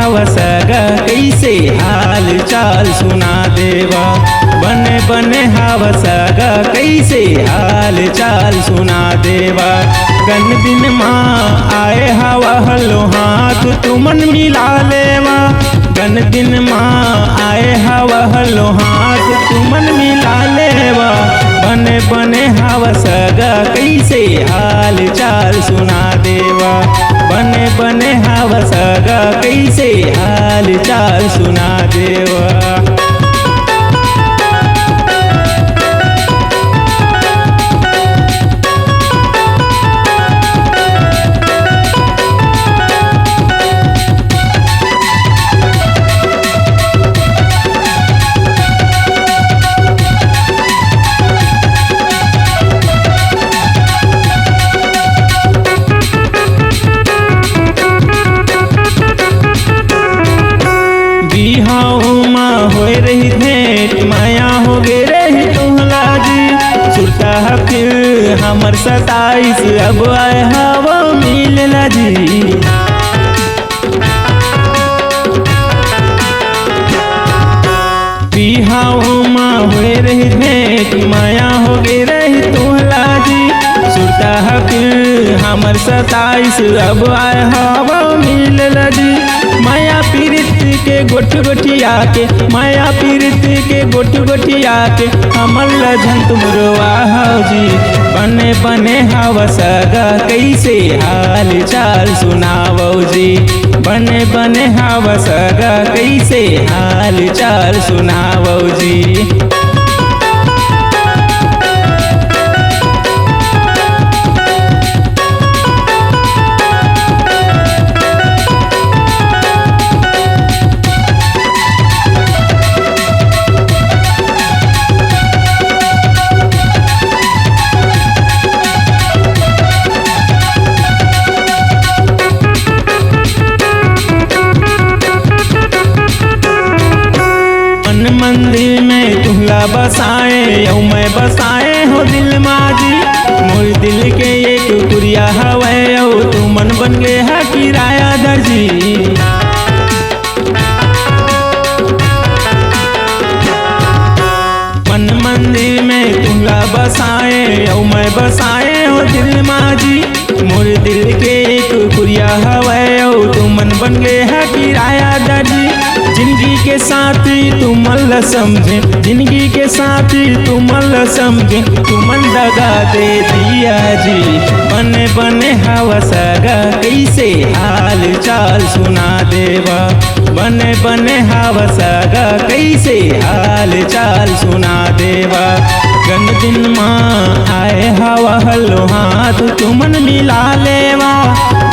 हवसगा कैसे हाल चाल सुना देवा। बने बने हवसगा कैसे हाल चाल सुना देवा। गन दिन माँ आए हवा हलो हाथ तुमन मिला लेवा। गन दिन माँ आए हवा हलो हाथ तुमन मिला लेवा। बने बने हवसगा कैसे हाल चाल सुना देवा। बने बने हवसगा कैसे हाल चाल सुना देवा। होए रही भेंट माया हो गे रही तुहला जी। सुरता फिर हमर 27 अब आए हवा मिलला जी। बिहाओ माँ होए रही भेंट माया हो गे रही तुहला जी। सुरता फिर हमर 27 अब आए हवा मिलला जी। माया पीरित के गोठ गोठिया के माया पीरित के गोठ गोठिया के हमर लझन तुमरवा जी। बने बने हवसगा कैसे हाल चाल सुनावो जी। बने बने हवसगा कैसे हाल चाल सुनावो जी। मंदिर में तुहला बसाए यौ मैं बसाए हो दिल माजी। मोर दिल के एक कुरिया हवे यौ तू मन बन गे है किराया दर्जी। मन मंदिर में तुहला बसाए यौ मैं बसाए हो दिल माजी। मोर दिल के एक कुरिया हवे यौ तू मन बन गे है किराया दर्जी। जिंदगी के साथी तू मन समझे जिंदगी के साथी तू मन समझे तू मन दगा दे दिया जी। बने बने हवसगा कैसे हाल चाल सुना देवा। बने बने हवसगा कैसे हाल चाल सुना देवा। गन दिन माँ आए हवा हलो हाथ तुमन मिला लेवा।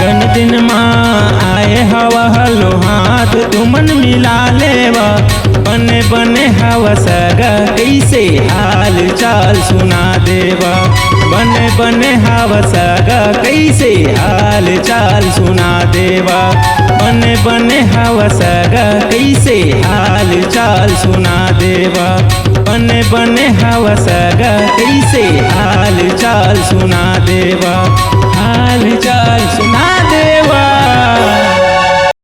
गन दिन माँ आए हवा हलो हाथ तुमन मिला लेवा। बने बने हवसगा कैसे हाल चाल सुना देवा। बने बने हवसगा कैसे हाल चाल सुना देवा। बने बने हवसगा कैसे हाल चाल सुना देवा। बने बने हवसगा कैसे हाल चाल सुना देवा।